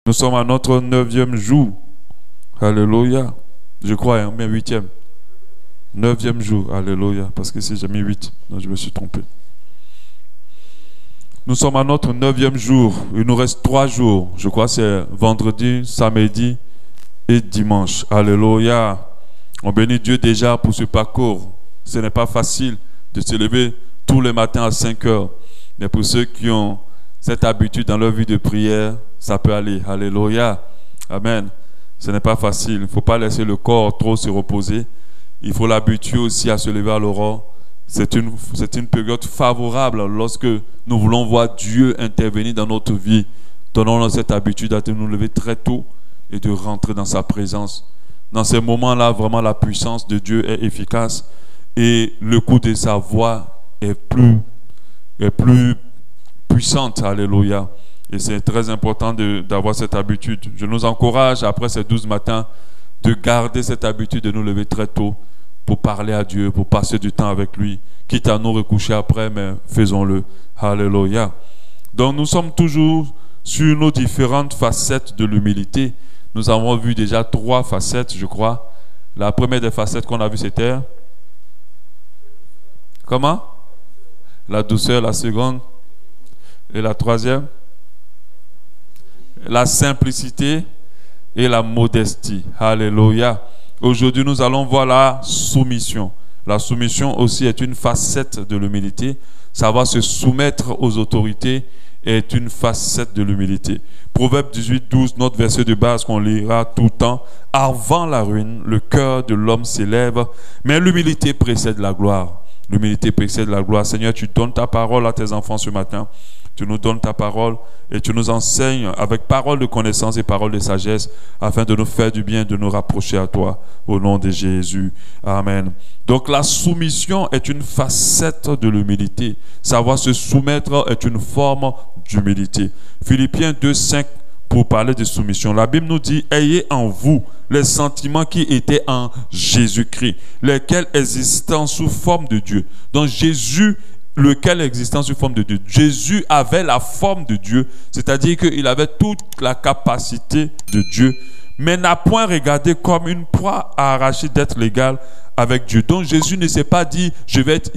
Nous sommes à notre 9e jour. Alléluia. Je crois, hein, bien 8e. 9e jour. Alléluia. Parce que si j'ai mis 8, donc je me suis trompé. Nous sommes à notre 9e jour. Il nous reste 3 jours. Je crois que c'est vendredi, samedi et dimanche. Alléluia. On bénit Dieu déjà pour ce parcours. Ce n'est pas facile de se lever tous les matins à 5 heures. Mais pour ceux qui ont cette habitude dans leur vie de prière, ça peut aller. Alléluia. Amen. Ce n'est pas facile. Il ne faut pas laisser le corps trop se reposer. Il faut l'habituer aussi à se lever à l'aurore. C'est une période favorable lorsque nous voulons voir Dieu intervenir dans notre vie. Donnons-nous cette habitude à nous lever très tôt et de rentrer dans sa présence. Dans ces moments-là, vraiment la puissance de Dieu est efficace et le coup de sa voix est plus puissante. Alléluia. Et c'est très important d'avoir cette habitude. Je nous encourage, après ces 12 matins, de garder cette habitude de nous lever très tôt pour parler à Dieu, pour passer du temps avec lui. Quitte à nous recoucher après, mais faisons-le. Alléluia. Donc nous sommes toujours sur nos différentes facettes de l'humilité. Nous avons vu déjà 3 facettes, je crois. La première des facettes qu'on a vues, c'était... Comment? La douceur, la seconde. Et la troisième? La simplicité et la modestie. Alléluia. Aujourd'hui, nous allons voir la soumission. La soumission aussi est une facette de l'humilité. Savoir se soumettre aux autorités est une facette de l'humilité. Proverbe 18, 12, notre verset de base qu'on lira tout le temps. Avant la ruine, le cœur de l'homme s'élève, mais l'humilité précède la gloire. L'humilité précède la gloire. Seigneur, tu donnes ta parole à tes enfants ce matin. Tu nous donnes ta parole et tu nous enseignes avec parole de connaissance et parole de sagesse afin de nous faire du bien, de nous rapprocher à toi au nom de Jésus. Amen. Donc la soumission est une facette de l'humilité. Savoir se soumettre est une forme d'humilité. Philippiens 2, 5 pour parler de soumission. La Bible nous dit « Ayez en vous les sentiments qui étaient en Jésus-Christ, lesquels existant sous forme de Dieu. » Donc Jésus, lequel existant sous forme de Dieu. Jésus avait la forme de Dieu, c'est-à-dire qu'il avait toute la capacité de Dieu, mais n'a point regardé comme une proie à arracher d'être l'égal avec Dieu. Donc Jésus ne s'est pas dit, je vais être,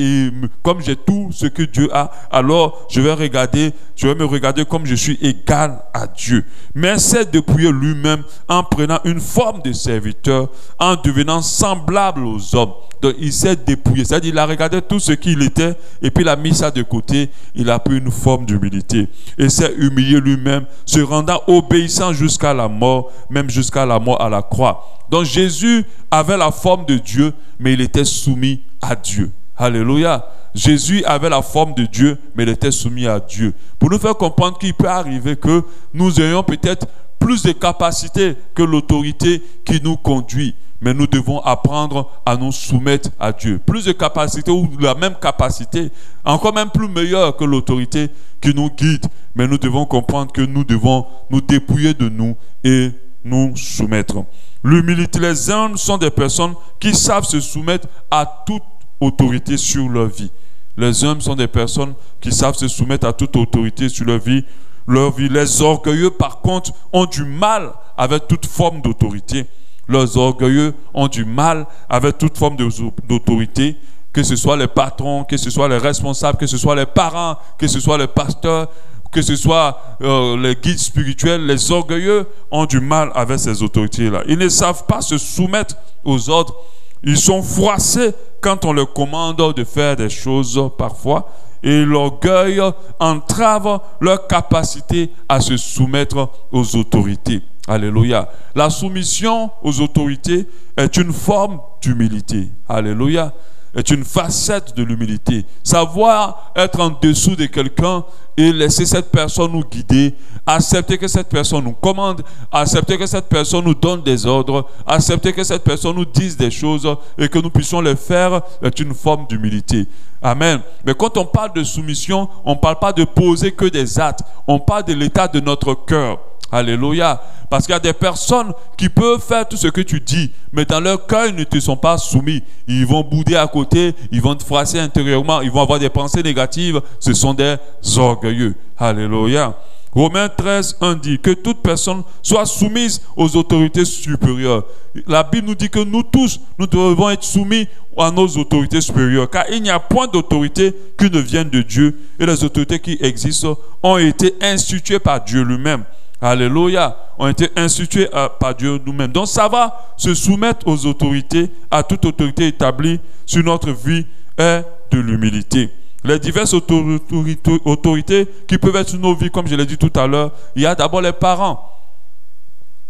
comme j'ai tout ce que Dieu a, alors je vais me regarder comme je suis égal à Dieu. Mais c'est dépouiller lui-même en prenant une forme de serviteur, en devenant semblable aux hommes. Donc il s'est dépouillé, c'est-à-dire il a regardé tout ce qu'il était et puis il a mis ça de côté, il a pris une forme d'humilité et s'est humilié lui-même, se rendant obéissant jusqu'à la mort, même jusqu'à la mort à la croix. Donc Jésus avait la forme de Dieu, mais il était soumis à Dieu. Alléluia. Jésus avait la forme de Dieu, mais il était soumis à Dieu. Pour nous faire comprendre qu'il peut arriver que nous ayons peut-être plus de capacités que l'autorité qui nous conduit. Mais nous devons apprendre à nous soumettre à Dieu. Plus de capacité ou la même capacité, encore même plus meilleure que l'autorité qui nous guide. Mais nous devons comprendre que nous devons nous dépouiller de nous et nous soumettre. L'humilité, les hommes sont des personnes qui savent se soumettre à toute autorité sur leur vie. Les hommes sont des personnes qui savent se soumettre à toute autorité sur leur vie. Les orgueilleux, par contre, ont du mal avec toute forme d'autorité. Les orgueilleux ont du mal avec toute forme d'autorité, que ce soit les patrons, que ce soit les responsables, que ce soit les parents, que ce soit les pasteurs, que ce soit les guides spirituels. Les orgueilleux ont du mal avec ces autorités-là. Ils ne savent pas se soumettre aux ordres. Ils sont froissés quand on leur commande de faire des choses parfois. Et l'orgueil entrave leur capacité à se soumettre aux autorités. Alléluia. La soumission aux autorités est une forme d'humilité. Alléluia. Est une facette de l'humilité. Savoir être en dessous de quelqu'un et laisser cette personne nous guider, accepter que cette personne nous commande, accepter que cette personne nous donne des ordres, accepter que cette personne nous dise des choses et que nous puissions les faire est une forme d'humilité. Amen. Mais quand on parle de soumission, on ne parle pas de poser que des actes, on parle de l'état de notre cœur. Alléluia. Parce qu'il y a des personnes qui peuvent faire tout ce que tu dis, mais dans leur cœur, ils ne te sont pas soumis. Ils vont bouder à côté, ils vont te froisser intérieurement, ils vont avoir des pensées négatives. Ce sont des orgueilleux. Alléluia. Romains 13, 1 dit que toute personne soit soumise aux autorités supérieures. La Bible nous dit que nous tous, nous devons être soumis à nos autorités supérieures, car il n'y a point d'autorité qui ne vienne de Dieu, et les autorités qui existent ont été instituées par Dieu lui-même. Alléluia, ont été instituées par Dieu nous-mêmes. Donc ça va se soumettre aux autorités, à toute autorité établie sur notre vie est de l'humilité. Les diverses autorités qui peuvent être sur nos vies, comme je l'ai dit tout à l'heure, il y a d'abord les parents.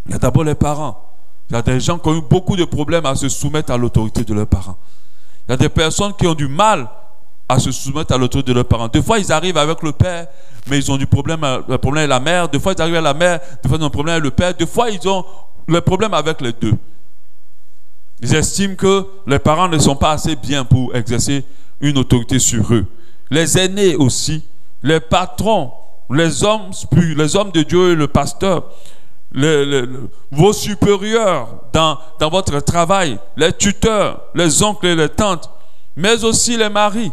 Il y a d'abord les parents. Il y a des gens qui ont eu beaucoup de problèmes à se soumettre à l'autorité de leurs parents. Il y a des personnes qui ont du mal à se soumettre à l'autorité de leurs parents. Des fois, ils arrivent avec le père, mais ils ont du problème, le problème avec la mère. Des fois, ils arrivent à la mère, des fois, ils ont un problème avec le père. Des fois, ils ont le problème avec les deux. Ils estiment que les parents ne sont pas assez bien pour exercer une autorité sur eux. Les aînés aussi, les patrons, les hommes de Dieu et le pasteur, vos supérieurs dans votre travail, les tuteurs, les oncles et les tantes, mais aussi les maris.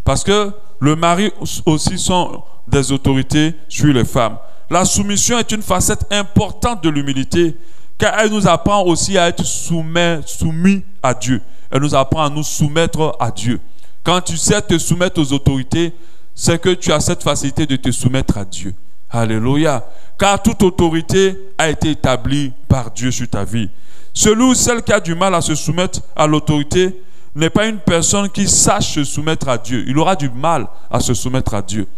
Parce que le mari aussi sont des autorités sur les femmes. La soumission est une facette importante de l'humilité, car elle nous apprend aussi à être soumis à Dieu. Elle nous apprend à nous soumettre à Dieu. Quand tu sais te soumettre aux autorités, c'est que tu as cette facilité de te soumettre à Dieu. Alléluia. Car toute autorité a été établie par Dieu sur ta vie. Celui ou celle qui a du mal à se soumettre à l'autorité n'est pas une personne qui sache se soumettre à Dieu. Il aura du mal à se soumettre à Dieu.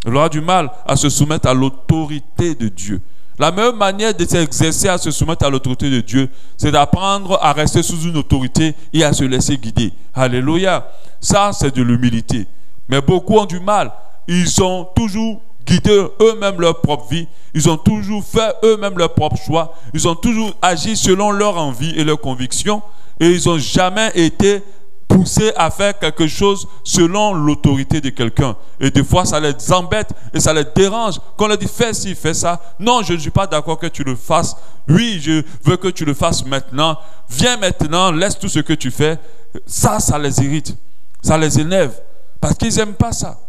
Il aura du mal à se soumettre à l'autorité de Dieu. La meilleure manière de s'exercer à se soumettre à l'autorité de Dieu, c'est d'apprendre à rester sous une autorité et à se laisser guider. Alléluia. Ça, c'est de l'humilité. Mais beaucoup ont du mal. Ils ont toujours guidé eux-mêmes leur propre vie. Ils ont toujours fait eux-mêmes leur propre choix. Ils ont toujours agi selon leur envie et leurs convictions. Et ils n'ont jamais été poussés à faire quelque chose selon l'autorité de quelqu'un. Et des fois, ça les embête et ça les dérange. Quand on leur dit fais ci, fais ça. Non, je ne suis pas d'accord que tu le fasses. Oui, je veux que tu le fasses maintenant. Viens maintenant, laisse tout ce que tu fais. Ça les irrite. Ça les énerve. Parce qu'ils n'aiment pas ça.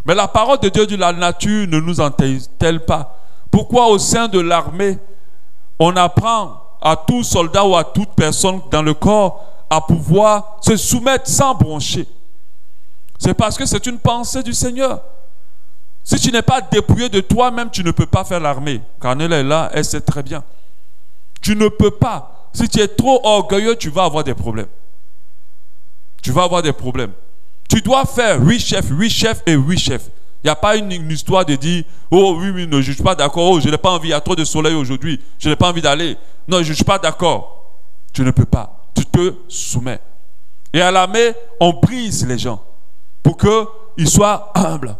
Mais la parole de Dieu dit la nature ne nous entelle pas. Pourquoi au sein de l'armée, on apprend à tout soldat ou à toute personne dans le corps à pouvoir se soumettre sans broncher? C'est parce que c'est une pensée du Seigneur. Si tu n'es pas dépouillé de toi-même, tu ne peux pas faire l'armée. Carnel est là, elle sait très bien. Tu ne peux pas. Si tu es trop orgueilleux, tu vas avoir des problèmes. Tu vas avoir des problèmes. Tu dois faire 8 chefs et 8 chefs. Il n'y a pas une histoire de dire « Oh oui, je ne suis pas d'accord. Oh, je n'ai pas envie. Il y a trop de soleil aujourd'hui. Je n'ai pas envie d'aller. Non, je ne suis pas d'accord. » Tu ne peux pas. Tu te soumets. Et à l'armée, on brise les gens pour qu'ils soient humbles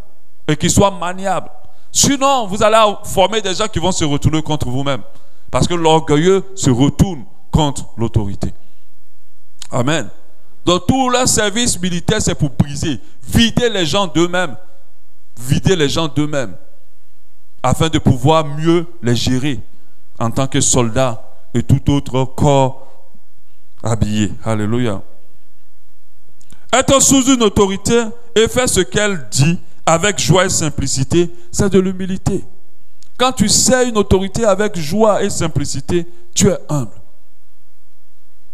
et qu'ils soient maniables. Sinon, vous allez former des gens qui vont se retourner contre vous-même. Parce que l'orgueilleux se retourne contre l'autorité. Amen. Donc tout leur service militaire, c'est pour briser, vider les gens d'eux-mêmes. Vider les gens d'eux-mêmes. Afin de pouvoir mieux les gérer en tant que soldats et tout autre corps habillé. Alléluia. Être sous une autorité et faire ce qu'elle dit avec joie et simplicité, c'est de l'humilité. Quand tu sais une autorité avec joie et simplicité, tu es humble.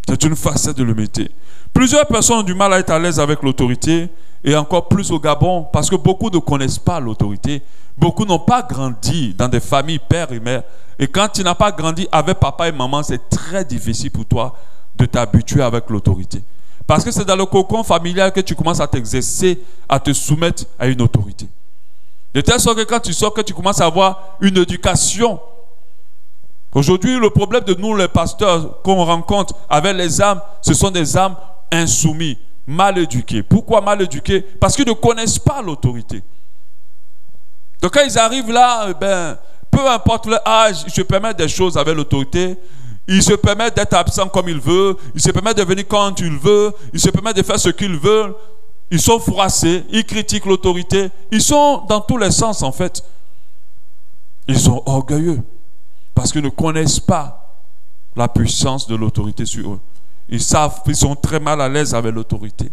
C'est une facette de l'humilité. Plusieurs personnes ont du mal à être à l'aise avec l'autorité, et encore plus au Gabon, parce que beaucoup ne connaissent pas l'autorité. Beaucoup n'ont pas grandi dans des familles père et mère. Et quand tu n'as pas grandi avec papa et maman, c'est très difficile pour toi de t'habituer avec l'autorité. Parce que c'est dans le cocon familial que tu commences à t'exercer, à te soumettre à une autorité. De telle sorte que quand tu sors, que tu commences à avoir une éducation. Aujourd'hui, le problème de nous, les pasteurs, qu'on rencontre avec les âmes, ce sont des âmes insoumis, mal éduqués. Pourquoi mal éduqués? Parce qu'ils ne connaissent pas l'autorité. Donc quand ils arrivent là, peu importe leur âge, ils se permettent des choses avec l'autorité. Ils se permettent d'être absents comme ils veulent. Ils se permettent de venir quand ils veulent. Ils se permettent de faire ce qu'ils veulent. Ils sont froissés. Ils critiquent l'autorité. Ils sont dans tous les sens en fait. Ils sont orgueilleux. Parce qu'ils ne connaissent pas la puissance de l'autorité sur eux. Ils sont très mal à l'aise avec l'autorité.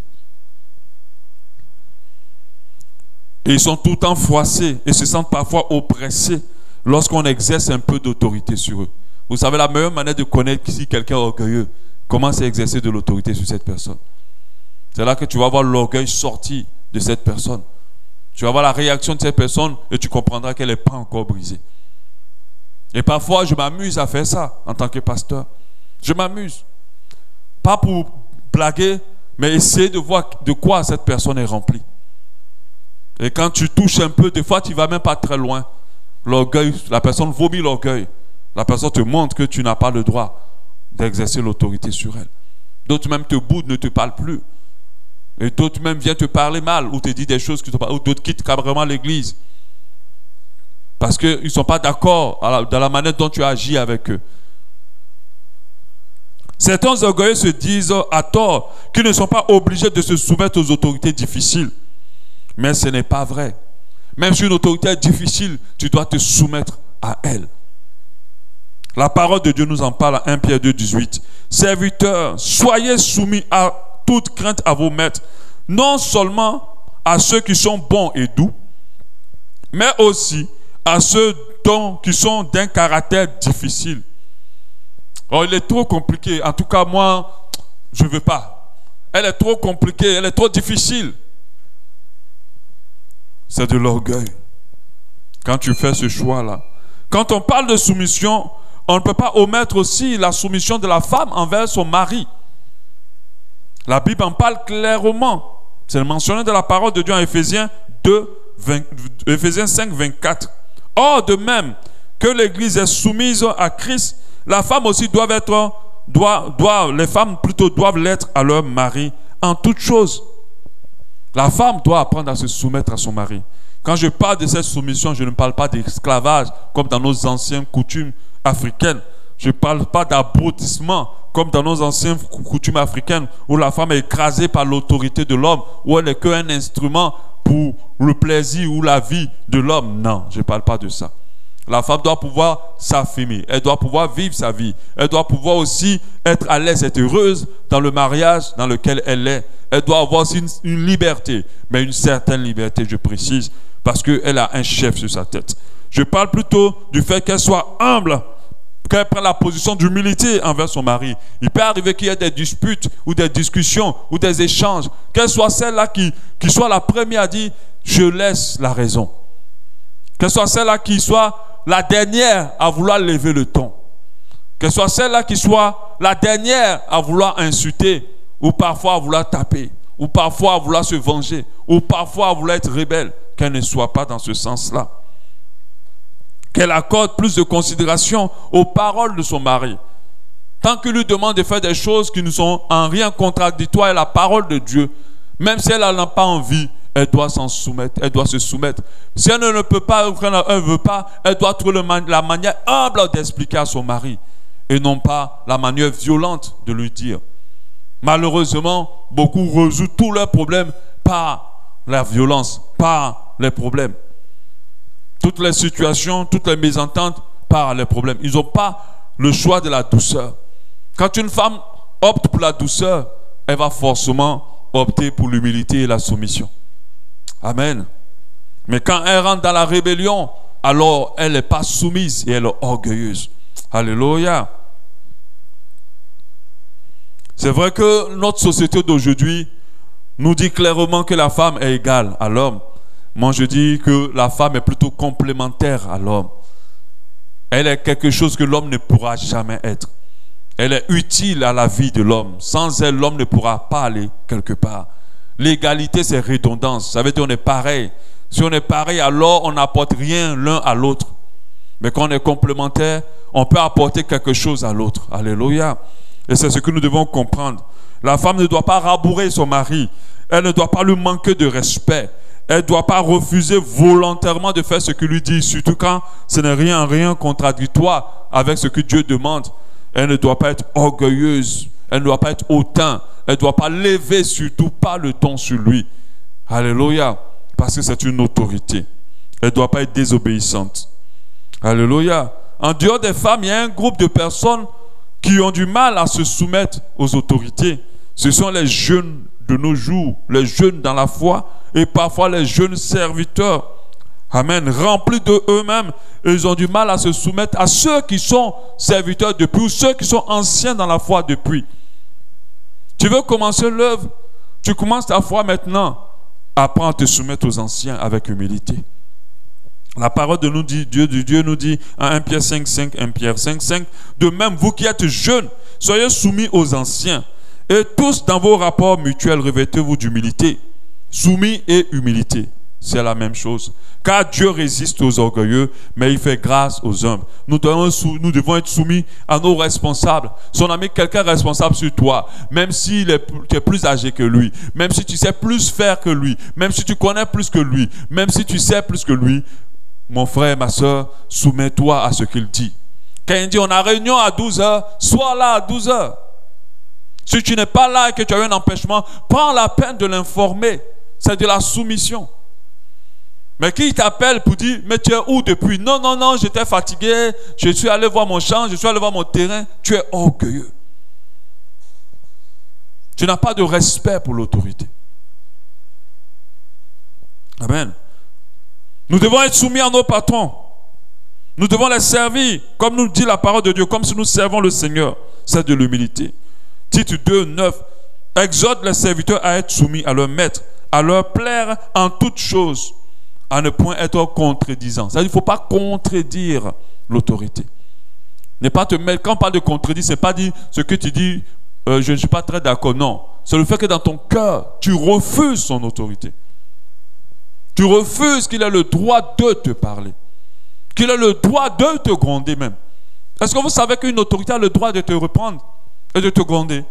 Et ils sont tout le temps froissés et se sentent parfois oppressés lorsqu'on exerce un peu d'autorité sur eux. Vous savez, la meilleure manière de connaître si quelqu'un est orgueilleux, comment c'est exercer de l'autorité sur cette personne. C'est là que tu vas voir l'orgueil sortir de cette personne. Tu vas voir la réaction de cette personne et tu comprendras qu'elle n'est pas encore brisée. Et parfois, je m'amuse à faire ça en tant que pasteur. Je m'amuse. Pas pour blaguer, mais essayer de voir de quoi cette personne est remplie. Et quand tu touches un peu, des fois, tu ne vas même pas très loin. L'orgueil, la personne vomit l'orgueil. La personne te montre que tu n'as pas le droit d'exercer l'autorité sur elle. D'autres même te boudent, ne te parlent plus. Et d'autres même viennent te parler mal ou te disent des choses qui te parlent, ou d'autres quittent carrément l'église. Parce qu'ils ne sont pas d'accord dans la manière dont tu agis avec eux. Certains orgueilleux se disent à tort qu'ils ne sont pas obligés de se soumettre aux autorités difficiles. Mais ce n'est pas vrai. Même si une autorité est difficile, tu dois te soumettre à elle. La parole de Dieu nous en parle à 1 Pierre 2, 18. Serviteurs, soyez soumis à toute crainte à vos maîtres, non seulement à ceux qui sont bons et doux, mais aussi à ceux qui sont d'un caractère difficile. Oh, il est trop compliqué. En tout cas, moi, je ne veux pas. Elle est trop compliquée, elle est trop difficile. C'est de l'orgueil. Quand tu fais ce choix-là. Quand on parle de soumission, on ne peut pas omettre aussi la soumission de la femme envers son mari. La Bible en parle clairement. C'est mentionné dans la parole de Dieu en Éphésiens 5, 24. Or, de même que l'Église est soumise à Christ, la femme aussi les femmes plutôt doivent l'être à leur mari en toutes choses. La femme doit apprendre à se soumettre à son mari. Quand je parle de cette soumission, je ne parle pas d'esclavage comme dans nos anciennes coutumes africaines. Je ne parle pas d'abrutissement comme dans nos anciennes coutumes africaines où la femme est écrasée par l'autorité de l'homme, où elle n'est qu'un instrument pour le plaisir ou la vie de l'homme. Non, je ne parle pas de ça. La femme doit pouvoir s'affirmer, elle doit pouvoir vivre sa vie, elle doit pouvoir aussi être à l'aise, être heureuse dans le mariage dans lequel elle est. Elle doit avoir aussi une liberté, mais une certaine liberté, je précise, parce qu'elle a un chef sur sa tête. Je parle plutôt du fait qu'elle soit humble, qu'elle prenne la position d'humilité envers son mari. Il peut arriver qu'il y ait des disputes ou des discussions ou des échanges, qu'elle soit celle-là qui soit la première à dire « je laisse la raison ». Qu'elle soit celle-là qui soit la dernière à vouloir lever le ton. Qu'elle soit celle-là qui soit la dernière à vouloir insulter, ou parfois à vouloir taper, ou parfois à vouloir se venger, ou parfois à vouloir être rebelle. Qu'elle ne soit pas dans ce sens-là. Qu'elle accorde plus de considération aux paroles de son mari. Tant qu'il lui demande de faire des choses qui ne sont en rien contradictoires à la parole de Dieu, même si elle n'en a pas envie, elle doit s'en soumettre, elle doit se soumettre. Si elle ne peut pas, elle ne veut pas, elle doit trouver la manière humble d'expliquer à son mari et non pas la manière violente de lui dire. Malheureusement, beaucoup résolvent tous leurs problèmes par la violence, par les problèmes. Toutes les situations, toutes les mésententes par les problèmes. Ils n'ont pas le choix de la douceur. Quand une femme opte pour la douceur, elle va forcément opter pour l'humilité et la soumission. Amen. Mais quand elle rentre dans la rébellion, alors elle n'est pas soumise et elle est orgueilleuse. Alléluia. C'est vrai que notre société d'aujourd'hui nous dit clairement que la femme est égale à l'homme. Moi, je dis que la femme est plutôt complémentaire à l'homme. Elle est quelque chose que l'homme ne pourra jamais être. Elle est utile à la vie de l'homme. Sans elle, l'homme ne pourra pas aller quelque part. L'égalité, c'est redondance. Ça veut dire qu'on est pareil. Si on est pareil, alors on n'apporte rien l'un à l'autre. Mais quand on est complémentaire, on peut apporter quelque chose à l'autre. Alléluia. Et c'est ce que nous devons comprendre. La femme ne doit pas rabourer son mari. Elle ne doit pas lui manquer de respect. Elle ne doit pas refuser volontairement de faire ce qu'il lui dit, surtout quand ce n'est rien contradictoire avec ce que Dieu demande. Elle ne doit pas être orgueilleuse. Elle ne doit pas être hautain. Elle ne doit pas lever surtout pas le ton sur lui. Alléluia. Parce que c'est une autorité. Elle ne doit pas être désobéissante. Alléluia. En dehors des femmes, il y a un groupe de personnes qui ont du mal à se soumettre aux autorités. Ce sont les jeunes de nos jours, les jeunes dans la foi et parfois les jeunes serviteurs, amen, remplis de eux-mêmes, ils ont du mal à se soumettre à ceux qui sont serviteurs depuis ou ceux qui sont anciens dans la foi depuis. Tu veux commencer l'œuvre, tu commences ta foi maintenant, apprends à te soumettre aux anciens avec humilité. La parole de Dieu nous dit en 1 Pierre 5,5, 1 Pierre 5,5, de même, vous qui êtes jeunes, soyez soumis aux anciens, et tous dans vos rapports mutuels, revêtez-vous d'humilité. Soumis et humilité, c'est la même chose. Car Dieu résiste aux orgueilleux, mais il fait grâce aux humbles. Nous devons être soumis à nos responsables. Si on a mis quelqu'un responsable sur toi, même s'il est plus âgé que lui, même si tu sais plus faire que lui, même si tu connais plus que lui, même si tu sais plus que lui, mon frère, ma soeur, soumets-toi à ce qu'il dit. Quand il dit on a réunion à 12h, sois là à 12h. Si tu n'es pas là et que tu as eu un empêchement, prends la peine de l'informer. C'est de la soumission. Mais qui t'appelle pour dire, mais tu es où depuis? Non, non, non, j'étais fatigué, je suis allé voir mon champ, je suis allé voir mon terrain. Tu es orgueilleux. Tu n'as pas de respect pour l'autorité. Amen. Nous devons être soumis à nos patrons. Nous devons les servir, comme nous dit la parole de Dieu, comme si nous servons le Seigneur. C'est de l'humilité. Tite 2, 9. Exhorte les serviteurs à être soumis à leur maître, à leur plaire en toutes choses, à ne point être contredisant. C'est-à-dire qu'il ne faut pas contredire l'autorité. Ne pas te mettre, quand on parle de contredire, ce n'est pas dire ce que tu dis, je ne suis pas très d'accord. Non. C'est le fait que dans ton cœur, tu refuses son autorité. Tu refuses qu'il ait le droit de te parler. Qu'il ait le droit de te gronder même. Est-ce que vous savez qu'une autorité a le droit de te reprendre et de te gronder?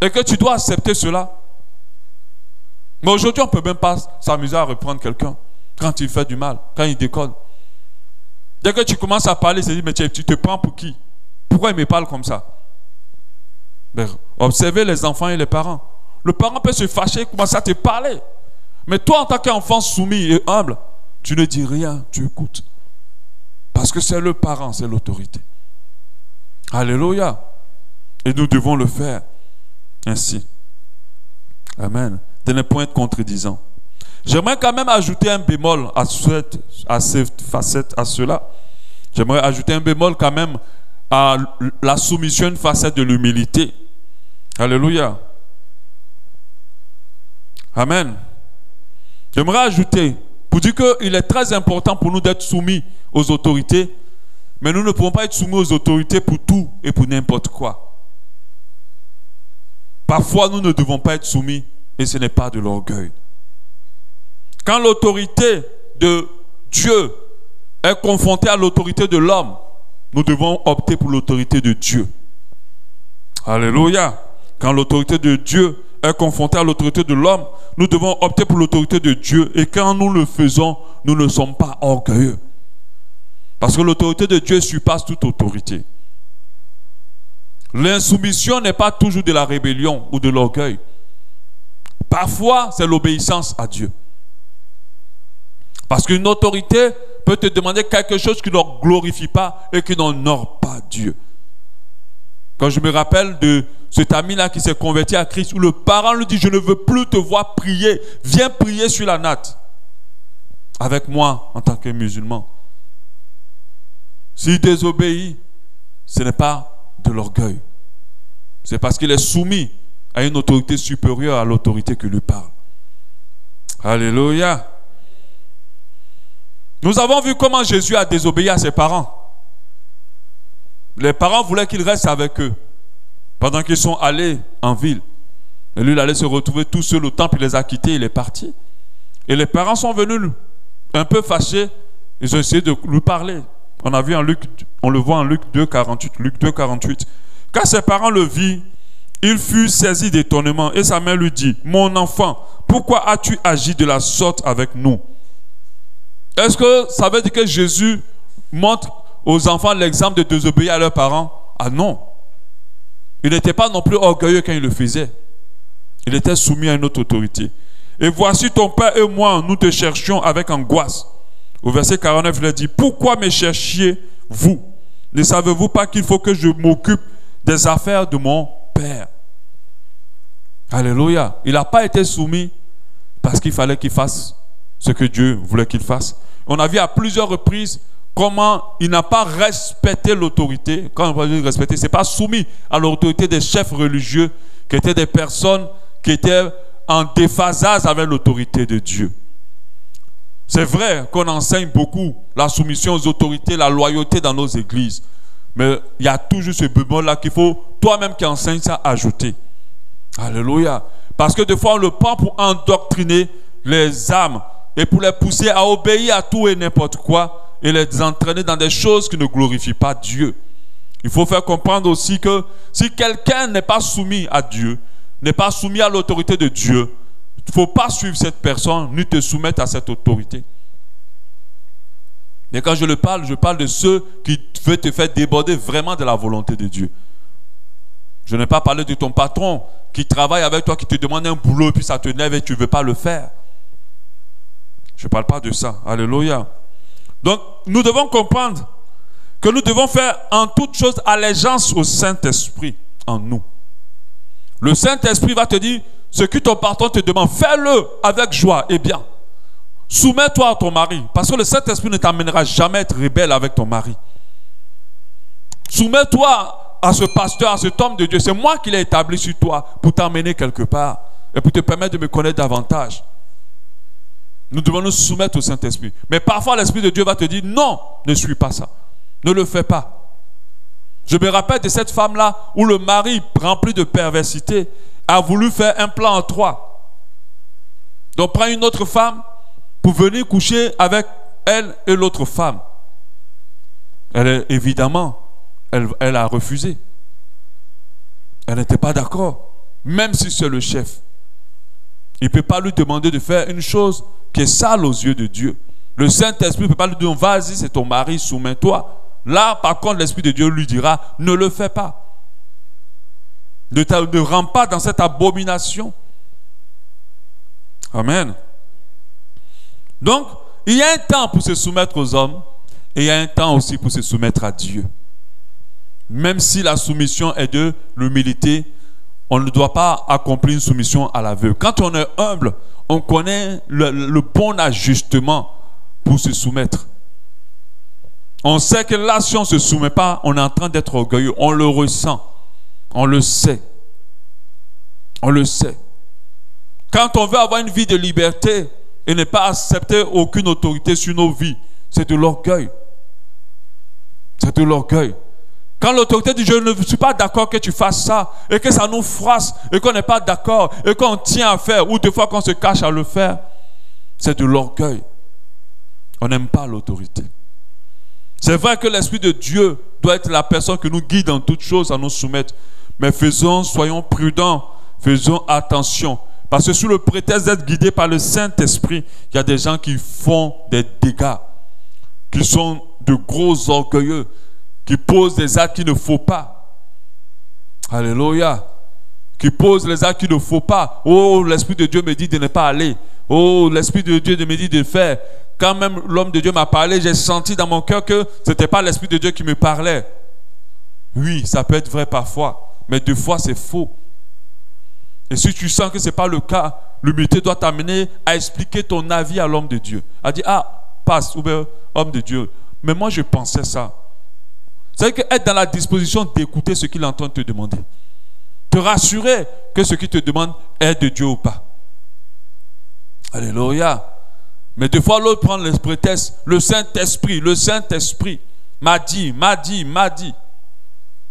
Et que tu dois accepter cela? Mais aujourd'hui, on ne peut même pas s'amuser à reprendre quelqu'un quand il fait du mal, quand il déconne. Dès que tu commences à parler, c'est dit, mais tu te prends pour qui? Pourquoi il me parle comme ça? Mais observez les enfants et les parents. Le parent peut se fâcher et commencer à te parler. Mais toi, en tant qu'enfant soumis et humble, tu ne dis rien, tu écoutes. Parce que c'est le parent, c'est l'autorité. Alléluia. Et nous devons le faire ainsi. Amen. De ne point être contredisant. J'aimerais quand même ajouter un bémol à cette facette, à cela. J'aimerais ajouter un bémol quand même à la soumission, une facette de l'humilité. Alléluia. Amen. J'aimerais ajouter, pour dire qu'il est très important pour nous d'être soumis aux autorités, mais nous ne pouvons pas être soumis aux autorités pour tout et pour n'importe quoi. Parfois, nous ne devons pas être soumis et ce n'est pas de l'orgueil. Quand l'autorité de Dieu est confrontée à l'autorité de l'homme, nous devons opter pour l'autorité de Dieu. Alléluia. Quand l'autorité de Dieu est confrontée à l'autorité de l'homme, nous devons opter pour l'autorité de Dieu. Et quand nous le faisons, nous ne sommes pas orgueilleux. Parce que l'autorité de Dieu surpasse toute autorité. L'insoumission n'est pas toujours de la rébellion ou de l'orgueil. Parfois, c'est l'obéissance à Dieu. Parce qu'une autorité peut te demander quelque chose qui ne glorifie pas et qui n'honore pas Dieu. Quand je me rappelle de cet ami-là qui s'est converti à Christ, où le parent lui dit, je ne veux plus te voir prier, viens prier sur la natte avec moi en tant que musulman. S'il désobéit, ce n'est pas de l'orgueil. C'est parce qu'il est soumis à une autorité supérieure à l'autorité qui lui parle. Alléluia. Nous avons vu comment Jésus a désobéi à ses parents. Les parents voulaient qu'il reste avec eux pendant qu'ils sont allés en ville. Et lui, il allait se retrouver tout seul au temple, il les a quittés, il est parti. Et les parents sont venus un peu fâchés, ils ont essayé de lui parler. On a vu en Luc, on le voit en Luc 2,48. Luc 2,48. Quand ses parents le virent, il fut saisi d'étonnement et sa mère lui dit, mon enfant, pourquoi as-tu agi de la sorte avec nous? Est-ce que ça veut dire que Jésus montre aux enfants l'exemple de désobéir à leurs parents? Ah non. Il n'était pas non plus orgueilleux quand il le faisait. Il était soumis à une autre autorité. Et voici ton père et moi, nous te cherchions avec angoisse. Au verset 49, il a dit, pourquoi me cherchiez-vous? Ne savez-vous pas qu'il faut que je m'occupe des affaires de mon père? Alléluia. Il n'a pas été soumis parce qu'il fallait qu'il fasse ce que Dieu voulait qu'il fasse. On a vu à plusieurs reprises comment il n'a pas respecté l'autorité. Quand on dit respecter, ce n'est pas soumis à l'autorité des chefs religieux qui étaient des personnes qui étaient en déphasage avec l'autorité de Dieu. C'est vrai qu'on enseigne beaucoup la soumission aux autorités, la loyauté dans nos églises. Mais il y a toujours ce bémol-là qu'il faut, toi-même qui enseignes ça, ajouter. Alléluia. Parce que des fois, on le prend pour endoctriner les âmes et pour les pousser à obéir à tout et n'importe quoi et les entraîner dans des choses qui ne glorifient pas Dieu. Il faut faire comprendre aussi que si quelqu'un n'est pas soumis à Dieu, n'est pas soumis à l'autorité de Dieu, il ne faut pas suivre cette personne ni te soumettre à cette autorité. Mais quand je parle de ceux qui veulent te faire déborder vraiment de la volonté de Dieu. Je n'ai pas parlé de ton patron qui travaille avec toi, qui te demande un boulot, puis ça te lève et tu ne veux pas le faire. Je ne parle pas de ça. Alléluia. Donc, nous devons comprendre que nous devons faire en toute chose allégeance au Saint-Esprit en nous. Le Saint-Esprit va te dire, ce que ton patron te demande, fais-le avec joie et bien. Soumets-toi à ton mari, parce que le Saint-Esprit ne t'amènera jamais à être rebelle avec ton mari. Soumets-toi à ce pasteur, à cet homme de Dieu. C'est moi qui l'ai établi sur toi pour t'emmener quelque part et pour te permettre de me connaître davantage. Nous devons nous soumettre au Saint-Esprit. Mais parfois, l'Esprit de Dieu va te dire, non, ne suis pas ça. Ne le fais pas. Je me rappelle de cette femme-là où le mari, rempli de perversité, a voulu faire un plan en trois. Donc, prends une autre femme pour venir coucher avec elle et l'autre femme. Évidemment, elle a refusé. Elle n'était pas d'accord. Même si c'est le chef. Il ne peut pas lui demander de faire une chose qui est sale aux yeux de Dieu. Le Saint-Esprit ne peut pas lui dire, vas-y, c'est ton mari, soumets-toi. Là, par contre, l'Esprit de Dieu lui dira, ne le fais pas. Ne rentre pas dans cette abomination. Amen. Donc, il y a un temps pour se soumettre aux hommes et il y a un temps aussi pour se soumettre à Dieu. Même si la soumission est de l'humilité, on ne doit pas accomplir une soumission à l'aveugle. Quand on est humble, on connaît le bon ajustement pour se soumettre. On sait que là, si on ne se soumet pas, on est en train d'être orgueilleux. On le ressent. On le sait. On le sait. Quand on veut avoir une vie de liberté et ne pas accepter aucune autorité sur nos vies, c'est de l'orgueil. C'est de l'orgueil. Quand l'autorité dit, je ne suis pas d'accord que tu fasses ça, et que ça nous froisse, et qu'on n'est pas d'accord, et qu'on tient à faire, ou des fois qu'on se cache à le faire, c'est de l'orgueil. On n'aime pas l'autorité. C'est vrai que l'Esprit de Dieu doit être la personne qui nous guide dans toutes choses à nous soumettre. Mais soyons prudents, faisons attention. Parce que sous le prétexte d'être guidés par le Saint-Esprit, il y a des gens qui font des dégâts, qui sont de gros orgueilleux, qui posent des actes qu'il ne faut pas. Alléluia. Qui posent les actes qu'il ne faut pas. Oh, l'Esprit de Dieu me dit de ne pas aller. Oh, l'Esprit de Dieu me dit de faire. Quand même l'homme de Dieu m'a parlé, j'ai senti dans mon cœur que ce n'était pas l'Esprit de Dieu qui me parlait. Oui, ça peut être vrai parfois, mais deux fois c'est faux. Et si tu sens que ce n'est pas le cas, l'humilité doit t'amener à expliquer ton avis à l'homme de Dieu. À dire, ah, passe, ou bien homme de Dieu, mais moi je pensais ça. C'est-à-dire être dans la disposition d'écouter ce qu'il est en train de te demander. Te rassurer que ce qu'il te demande est de Dieu ou pas. Alléluia. Mais des fois, l'autre prend le prétexte, le Saint-Esprit m'a dit.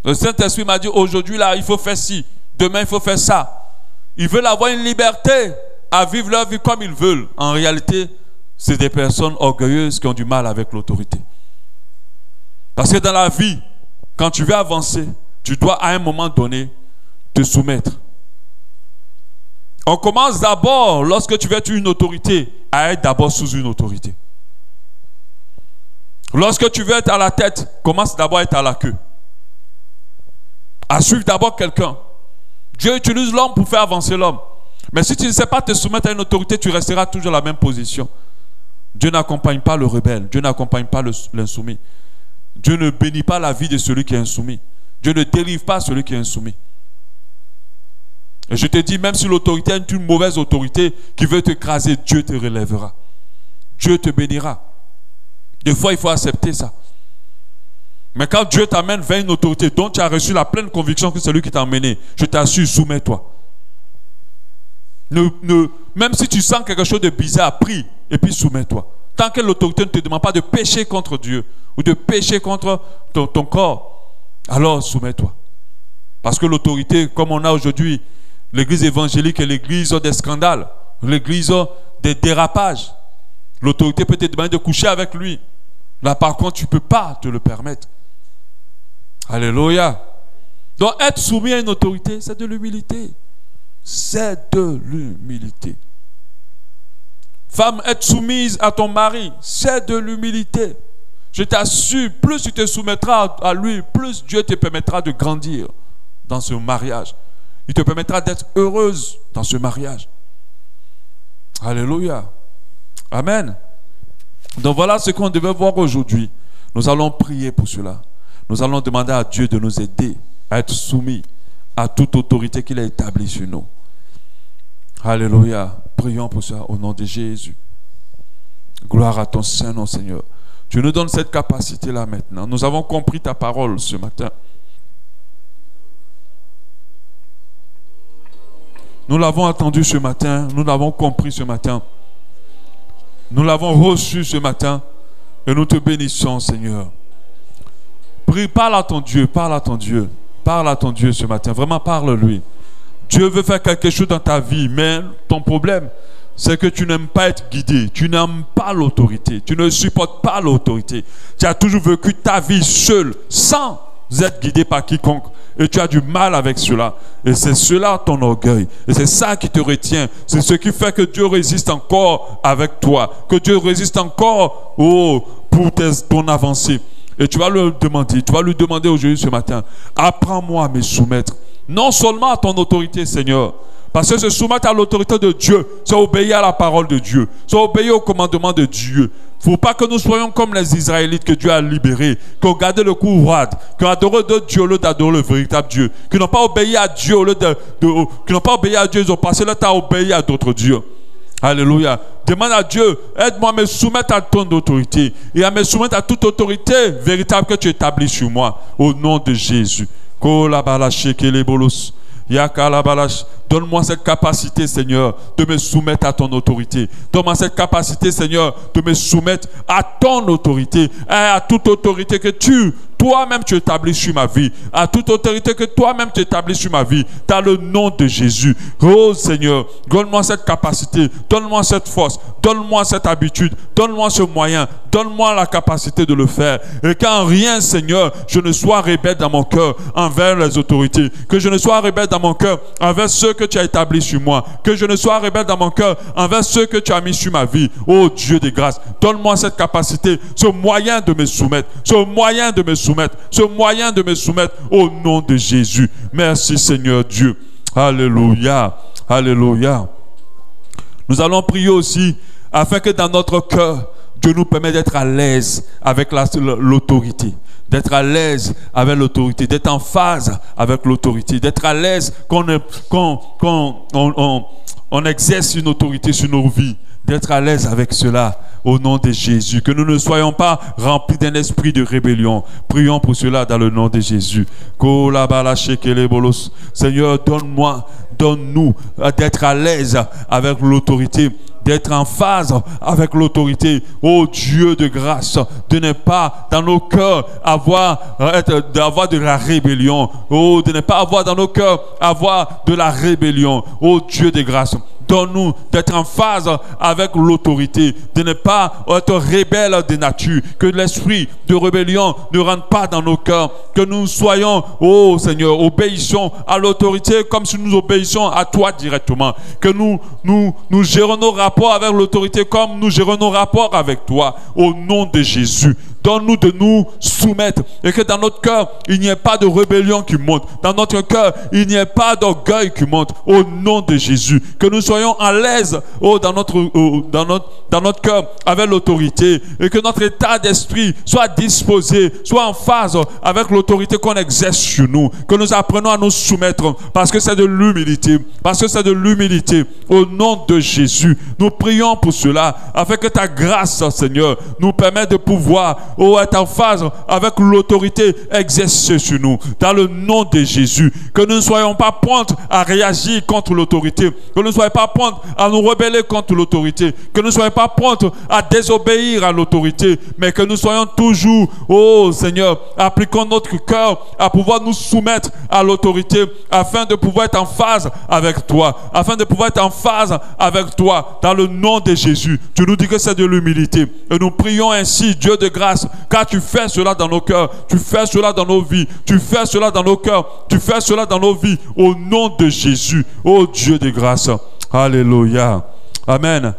Le Saint-Esprit m'a dit, aujourd'hui, là, il faut faire ci. Demain, il faut faire ça. Ils veulent avoir une liberté à vivre leur vie comme ils veulent. En réalité, c'est des personnes orgueilleuses qui ont du mal avec l'autorité. Parce que dans la vie, quand tu veux avancer, tu dois à un moment donné te soumettre. On commence d'abord, lorsque tu veux être une autorité, à être d'abord sous une autorité. Lorsque tu veux être à la tête, commence d'abord à être à la queue. À suivre d'abord quelqu'un. Dieu utilise l'homme pour faire avancer l'homme. Mais si tu ne sais pas te soumettre à une autorité, tu resteras toujours dans la même position. Dieu n'accompagne pas le rebelle. Dieu n'accompagne pas l'insoumis. Dieu ne bénit pas la vie de celui qui est insoumis. Dieu ne délivre pas celui qui est insoumis. Et je te dis, même si l'autorité est une mauvaise autorité qui veut t'écraser, Dieu te relèvera. Dieu te bénira. Des fois, il faut accepter ça. Mais quand Dieu t'amène vers une autorité dont tu as reçu la pleine conviction que c'est lui qui t'a emmené, je t'assure, soumets-toi. Même si tu sens quelque chose de bizarre, prie et puis soumets-toi. Tant que l'autorité ne te demande pas de pécher contre Dieu ou de pécher contre ton corps, alors soumets-toi. Parce que l'autorité, comme on a aujourd'hui, l'église évangélique est l'église des scandales, l'église des dérapages. L'autorité peut te demander de coucher avec lui. Là, par contre, tu ne peux pas te le permettre. Alléluia. Donc, être soumis à une autorité, c'est de l'humilité. C'est de l'humilité. Femme, être soumise à ton mari, c'est de l'humilité. Je t'assure, plus tu te soumettras à lui, plus Dieu te permettra de grandir dans ce mariage. Il te permettra d'être heureuse dans ce mariage. Alléluia. Amen. Donc voilà ce qu'on devait voir aujourd'hui. Nous allons prier pour cela. Nous allons demander à Dieu de nous aider à être soumis à toute autorité qu'il a établie sur nous. Alléluia. Prions pour ça au nom de Jésus. Gloire à ton Saint-Nom, Seigneur. Tu nous donnes cette capacité-là maintenant. Nous avons compris ta parole ce matin. Nous l'avons entendu ce matin. Nous l'avons compris ce matin. Nous l'avons reçu ce matin. Et nous te bénissons, Seigneur. Prie, parle à ton Dieu, parle à ton Dieu. Parle à ton Dieu ce matin. Vraiment, parle-lui. Dieu veut faire quelque chose dans ta vie, mais ton problème, c'est que tu n'aimes pas être guidé. Tu n'aimes pas l'autorité. Tu ne supportes pas l'autorité. Tu as toujours vécu ta vie seul, sans être guidé par quiconque. Et tu as du mal avec cela. Et c'est cela ton orgueil. Et c'est ça qui te retient. C'est ce qui fait que Dieu résiste encore avec toi. Que Dieu résiste encore pour ton avancée. Et tu vas lui demander aujourd'hui ce matin, apprends-moi à me soumettre. Non seulement à ton autorité, Seigneur. Parce que se soumettre à l'autorité de Dieu, c'est obéir à la parole de Dieu. C'est obéir au commandement de Dieu. Il ne faut pas que nous soyons comme les Israélites que Dieu a libérés, qui ont gardé le cou roide, qui ont adoré d'autres dieux au lieu d'adorer le véritable Dieu, qui n'ont pas obéi à Dieu qui n'ont pas obéi à Dieu, ils ont passé leur temps à obéir à d'autres dieux. Alléluia. Demande à Dieu, aide-moi à me soumettre à ton autorité et à me soumettre à toute autorité véritable que tu établis sur moi, au nom de Jésus. Donne-moi cette capacité, Seigneur, de me soumettre à ton autorité. Donne-moi cette capacité, Seigneur, de me soumettre à ton autorité, à toute autorité que toi-même tu établis sur ma vie, à toute autorité que toi-même tu établis sur ma vie, dans le nom de Jésus. Oh Seigneur, donne-moi cette capacité, donne-moi cette force, donne-moi cette habitude, donne-moi ce moyen, donne-moi la capacité de le faire. Et qu'en rien, Seigneur, je ne sois rebelle dans mon cœur envers les autorités, que je ne sois rebelle dans mon cœur envers ceux que tu as établis sur moi, que je ne sois rebelle dans mon cœur envers ceux que tu as mis sur ma vie. Oh Dieu de grâce, donne-moi cette capacité, ce moyen de me soumettre, ce moyen de me soumettre au nom de Jésus. Merci Seigneur Dieu. Alléluia. Alléluia. Nous allons prier aussi afin que dans notre cœur, Dieu nous permette d'être à l'aise avec l'autorité. D'être à l'aise avec l'autorité, d'être en phase avec l'autorité, d'être à l'aise qu'on exerce une autorité sur nos vies, d'être à l'aise avec cela au nom de Jésus, que nous ne soyons pas remplis d'un esprit de rébellion. Prions pour cela dans le nom de Jésus. Seigneur, donne-nous d'être à l'aise avec l'autorité, d'être en phase avec l'autorité. Oh Dieu de grâce, de ne pas dans nos cœurs avoir de la rébellion. Oh, de ne pas avoir dans nos cœurs avoir de la rébellion. Oh Dieu de grâce, donne-nous d'être en phase avec l'autorité, de ne pas être rebelle de nature, que l'esprit de rébellion ne rentre pas dans nos cœurs, que nous soyons, oh Seigneur, obéissons à l'autorité comme si nous obéissions à toi directement, que nous gérons nos rapports avec l'autorité comme nous gérons nos rapports avec toi, au nom de Jésus. Donne-nous de nous soumettre et que dans notre cœur, il n'y ait pas de rébellion qui monte. Dans notre cœur, il n'y ait pas d'orgueil qui monte. Au nom de Jésus, que nous soyons à l'aise dans notre cœur avec l'autorité et que notre état d'esprit soit disposé, soit en phase avec l'autorité qu'on exerce sur nous. Que nous apprenons à nous soumettre parce que c'est de l'humilité. Parce que c'est de l'humilité. Au nom de Jésus, nous prions pour cela afin que ta grâce, Seigneur, nous permette de pouvoir être en phase avec l'autorité exercée sur nous. Dans le nom de Jésus, que nous ne soyons pas prompts à réagir contre l'autorité, que nous ne soyons pas prompts à nous rebeller contre l'autorité, que nous ne soyons pas prompts à désobéir à l'autorité, mais que nous soyons toujours, oh Seigneur, appliquons notre cœur à pouvoir nous soumettre à l'autorité afin de pouvoir être en phase avec toi, afin de pouvoir être en phase avec toi. Dans le nom de Jésus, tu nous dis que c'est de l'humilité et nous prions ainsi, Dieu de grâce, car tu fais cela dans nos cœurs, tu fais cela dans nos vies, tu fais cela dans nos cœurs, tu fais cela dans nos vies, au nom de Jésus, ô Dieu de grâce. Alléluia. Amen.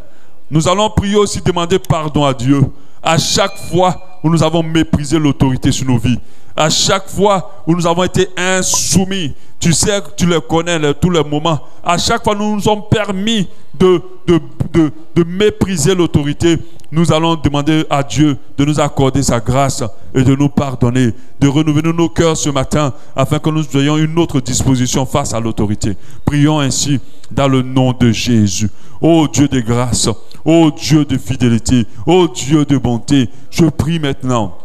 Nous allons prier aussi, demander pardon à Dieu à chaque fois où nous avons méprisé l'autorité sur nos vies, à chaque fois où nous avons été insoumis. Tu sais, tu les connais tous les moments. À chaque fois nous nous sommes permis de mépriser l'autorité. Nous allons demander à Dieu de nous accorder sa grâce et de nous pardonner, de renouveler nos cœurs ce matin afin que nous ayons une autre disposition face à l'autorité. Prions ainsi dans le nom de Jésus. Ô Dieu de grâce, ô Dieu de fidélité, ô Dieu de bonté, je prie maintenant,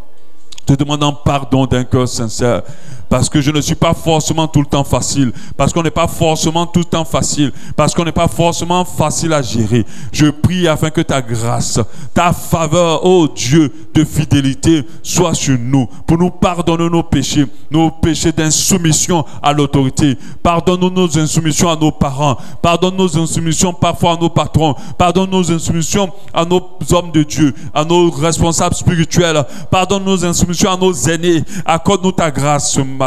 te demandant pardon d'un cœur sincère, parce que je ne suis pas forcément tout le temps facile, parce qu'on n'est pas forcément tout le temps facile, parce qu'on n'est pas forcément facile à gérer. Je prie afin que ta grâce, ta faveur, ô Dieu de fidélité, soit sur nous, pour nous pardonner nos péchés d'insoumission à l'autorité. Pardonne-nous nos insoumissions à nos parents, pardonne nos insoumissions parfois à nos patrons, pardonne nos insoumissions à nos hommes de Dieu, à nos responsables spirituels, pardonne nos insoumissions à nos aînés. Accorde-nous ta grâce ce matin.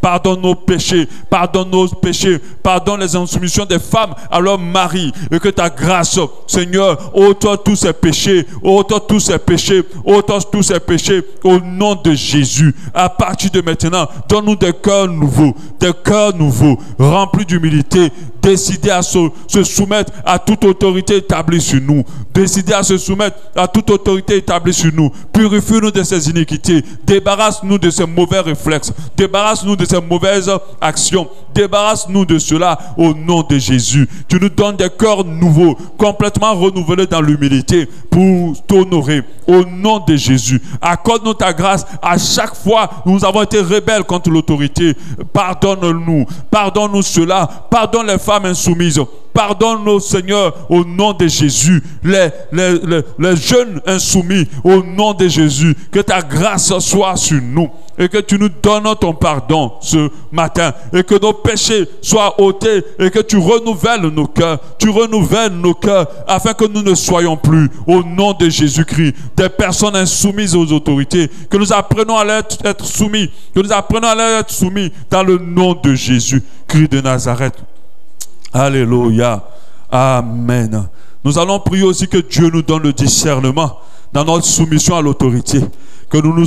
Pardonne nos péchés, pardonne les insoumissions des femmes à leur mari, et que ta grâce, Seigneur, ôte tous ces péchés, au nom de Jésus. À partir de maintenant, donne-nous des cœurs nouveaux, remplis d'humilité, décidés à se soumettre à toute autorité établie sur nous, Purifie-nous de ces iniquités, débarrasse-nous de ces mauvais réflexes, débarrasse-nous de ces mauvaises actions, débarrasse-nous de cela au nom de Jésus. Tu nous donnes des cœurs nouveaux, complètement renouvelés dans l'humilité pour t'honorer au nom de Jésus. Accorde-nous ta grâce à chaque fois où nous avons été rebelles contre l'autorité. Pardonne-nous cela, pardonne les femmes insoumises. Pardonne-nous, Seigneur, au nom de Jésus, les jeunes insoumis, au nom de Jésus, que ta grâce soit sur nous et que tu nous donnes ton pardon ce matin et que nos péchés soient ôtés et que tu renouvelles nos cœurs, afin que nous ne soyons plus, au nom de Jésus-Christ, des personnes insoumises aux autorités, que nous apprenons à être soumis, dans le nom de Jésus-Christ de Nazareth. Alléluia. Amen. Nous allons prier aussi que Dieu nous donne le discernement dans notre soumission à l'autorité, que nous nous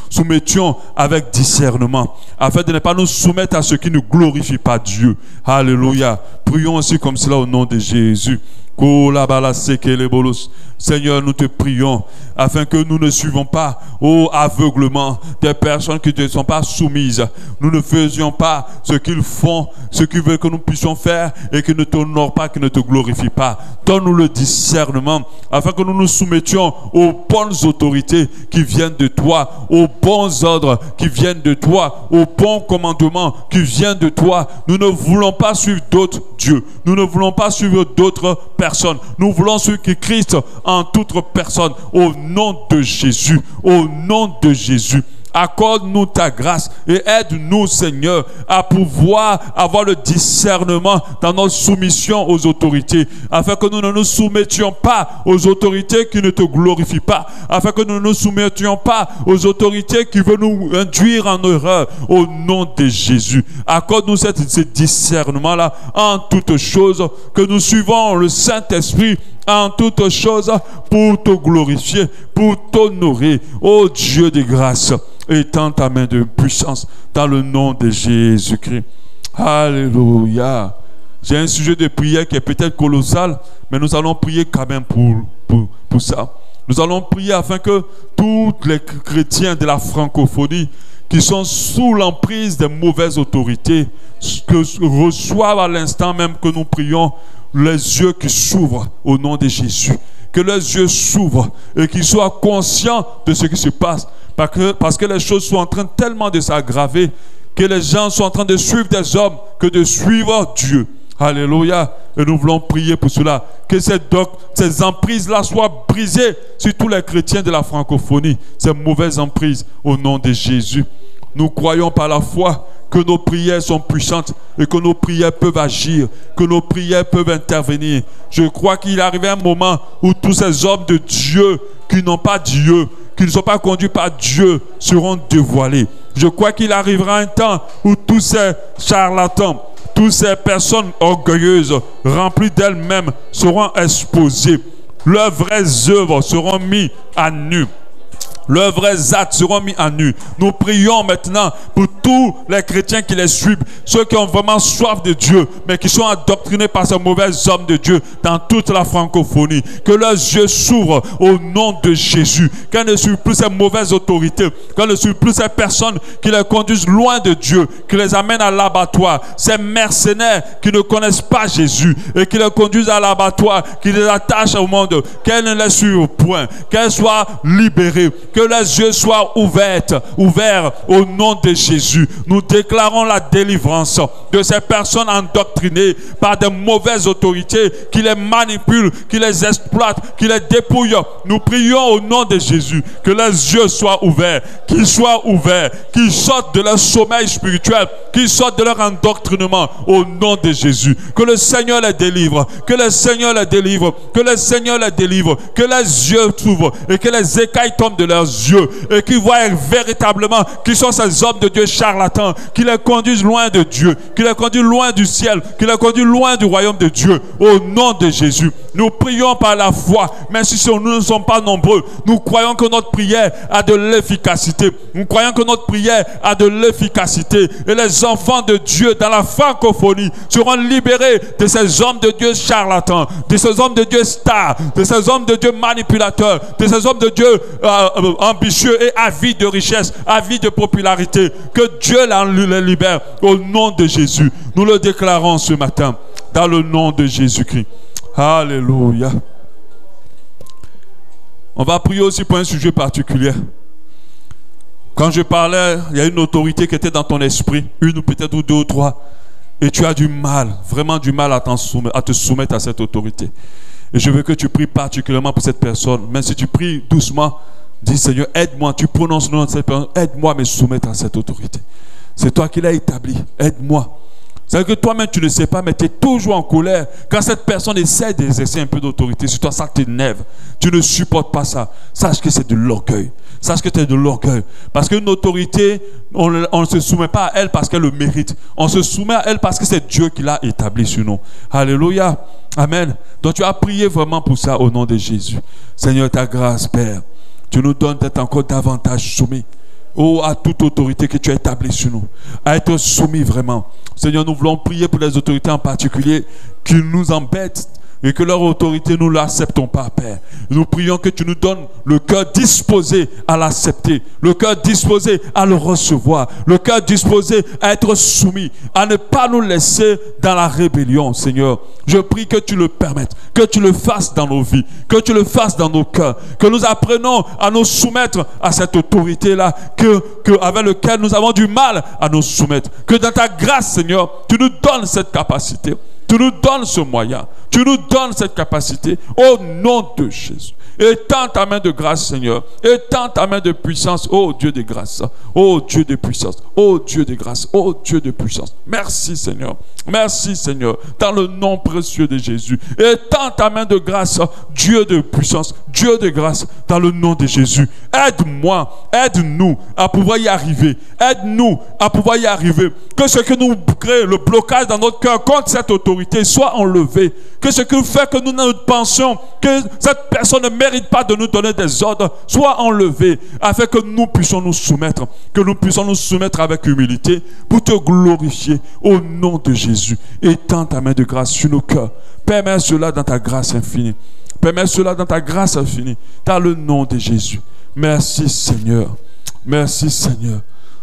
soumettions avec discernement, afin de ne pas nous soumettre à ce qui ne glorifie pas Dieu. Alléluia. Prions aussi comme cela au nom de Jésus. Seigneur, nous te prions afin que nous ne suivons pas aveuglement des personnes qui ne sont pas soumises. Nous ne faisions pas ce qu'ils font, ce qu'ils veulent que nous puissions faire et qui ne t'honorent pas, qui ne te glorifient pas. Donne-nous le discernement afin que nous nous soumettions aux bonnes autorités qui viennent de toi, aux bons ordres qui viennent de toi, aux bons commandements qui viennent de toi. Nous ne voulons pas suivre d'autres dieux. Nous ne voulons pas suivre d'autres personnes. Nous voulons suivre Christ en toute personne. Au nom de Jésus. Au nom de Jésus. Accorde-nous ta grâce et aide-nous, Seigneur, à pouvoir avoir le discernement dans notre soumission aux autorités, afin que nous ne nous soumettions pas aux autorités qui ne te glorifient pas, afin que nous ne nous soumettions pas aux autorités qui veulent nous induire en erreur, au nom de Jésus. Accorde-nous ce discernement-là en toutes choses, que nous suivons le Saint-Esprit en toutes choses pour te glorifier, pour t'honorer. Ô Dieu de grâce, étends ta main de puissance dans le nom de Jésus-Christ. Alléluia. J'ai un sujet de prière qui est peut-être colossal, mais nous allons prier quand même pour ça. Nous allons prier afin que tous les chrétiens de la francophonie qui sont sous l'emprise des mauvaises autorités, que reçoivent à l'instant même que nous prions, les yeux qui s'ouvrent au nom de Jésus. Que leurs yeux s'ouvrent et qu'ils soient conscients de ce qui se passe. Parce que les choses sont en train tellement de s'aggraver que les gens sont en train de suivre des hommes que de suivre Dieu. Alléluia. Et nous voulons prier pour cela. Que ces emprises-là soient brisées sur tous les chrétiens de la francophonie. Ces mauvaises emprises au nom de Jésus. Nous croyons par la foi que nos prières sont puissantes et que nos prières peuvent agir, que nos prières peuvent intervenir. Je crois qu'il arrive un moment où tous ces hommes de Dieu qui n'ont pas Dieu, qui ne sont pas conduits par Dieu, seront dévoilés. Je crois qu'il arrivera un temps où tous ces charlatans, toutes ces personnes orgueilleuses, remplies d'elles-mêmes, seront exposées. Leurs vraies œuvres seront mises à nu. Leurs vrais actes seront mis à nu. Nous prions maintenant pour tous les chrétiens qui les suivent, ceux qui ont vraiment soif de Dieu, mais qui sont endoctrinés par ces mauvais hommes de Dieu dans toute la francophonie. Que leurs yeux s'ouvrent au nom de Jésus. Qu'elles ne suivent plus ces mauvaises autorités, qu'elles ne suivent plus ces personnes qui les conduisent loin de Dieu, qui les amènent à l'abattoir. Ces mercenaires qui ne connaissent pas Jésus et qui les conduisent à l'abattoir, qui les attachent au monde. Qu'elles ne les suivent point. Qu'elles soient libérées. Que les yeux soient ouverts au nom de Jésus. Nous déclarons la délivrance de ces personnes endoctrinées par de mauvaises autorités qui les manipulent, qui les exploitent, qui les dépouillent. Nous prions au nom de Jésus que les yeux soient ouverts, qu'ils sortent de leur sommeil spirituel, qu'ils sortent de leur endoctrinement au nom de Jésus. Que le Seigneur les délivre, que le Seigneur les délivre, que le Seigneur les délivre, que les yeux s'ouvrent et que les écailles tombent de leurs yeux et qu'ils voient véritablement qui sont ces hommes de Dieu charlatans qui les conduisent loin de Dieu, qui les conduisent loin du ciel, qui les conduisent loin du royaume de Dieu. Au nom de Jésus, nous prions par la foi, même si nous ne sommes pas nombreux. Nous croyons que notre prière a de l'efficacité. Nous croyons que notre prière a de l'efficacité et les enfants de Dieu dans la francophonie seront libérés de ces hommes de Dieu charlatans, de ces hommes de Dieu stars, de ces hommes de Dieu manipulateurs, de ces hommes de Dieu ambitieux et avides de richesse, avides de popularité. Que Dieu les libère au nom de Jésus. Nous le déclarons ce matin dans le nom de Jésus-Christ. Alléluia. On va prier aussi pour un sujet particulier. Quand je parlais, il y a une autorité qui était dans ton esprit, une ou peut-être deux ou trois, et tu as du mal, vraiment du mal à te soumettre à cette autorité. Et je veux que tu pries particulièrement pour cette personne. Même si tu pries doucement, dis Seigneur, aide-moi. Tu prononces le nom de cette personne, aide-moi à me soumettre à cette autorité. C'est toi qui l'as établi, aide-moi. C'est-à-dire que toi-même tu ne sais pas, mais tu es toujours en colère. Quand cette personne essaie d'exercer un peu d'autorité sur toi, ça t'énerve. Tu ne supportes pas ça. Sache que c'est de l'orgueil. Sache que tu es de l'orgueil. Parce qu'une autorité, on ne se soumet pas à elle parce qu'elle le mérite. On se soumet à elle parce que c'est Dieu qui l'a établi sur nous. Alléluia. Amen. Donc tu as prié vraiment pour ça au nom de Jésus. Seigneur, ta grâce, Père. Tu nous donnes d'être encore davantage soumis. Oh, à toute autorité que tu as établie sur nous. À être soumis vraiment. Seigneur, nous voulons prier pour les autorités en particulier qui nous embêtent et que leur autorité, nous ne l'acceptons pas, Père. Nous prions que tu nous donnes le cœur disposé à l'accepter, le cœur disposé à le recevoir, le cœur disposé à être soumis, à ne pas nous laisser dans la rébellion, Seigneur. Je prie que tu le permettes, que tu le fasses dans nos vies, que tu le fasses dans nos cœurs, que nous apprenons à nous soumettre à cette autorité-là, avec laquelle nous avons du mal à nous soumettre. Que dans ta grâce, Seigneur, tu nous donnes cette capacité. Tu nous donnes ce moyen. Tu nous donnes cette capacité au nom de Jésus. Étends ta main de grâce, Seigneur. Étends ta main de puissance, ô Dieu de grâce. Ô Dieu de puissance. Ô Dieu de grâce. Ô Dieu de puissance. Merci, Seigneur. Merci, Seigneur. Dans le nom précieux de Jésus. Étends ta main de grâce, Dieu de puissance. Dieu de grâce, dans le nom de Jésus. Aide-moi, aide-nous à pouvoir y arriver. Aide-nous à pouvoir y arriver. Que ce que nous crée, le blocage dans notre cœur contre cette autorité, autorité soit enlevée. Que ce qui fait que nous pensions que cette personne ne mérite pas de nous donner des ordres soit enlevé, afin que nous puissions nous soumettre, avec humilité pour te glorifier au nom de Jésus. Étends ta main de grâce sur nos cœurs. Permets cela dans ta grâce infinie. Permets cela dans ta grâce infinie, dans le nom de Jésus. Merci Seigneur. Merci Seigneur.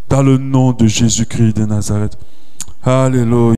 Dans le nom de Jésus-Christ de Nazareth. Alléluia.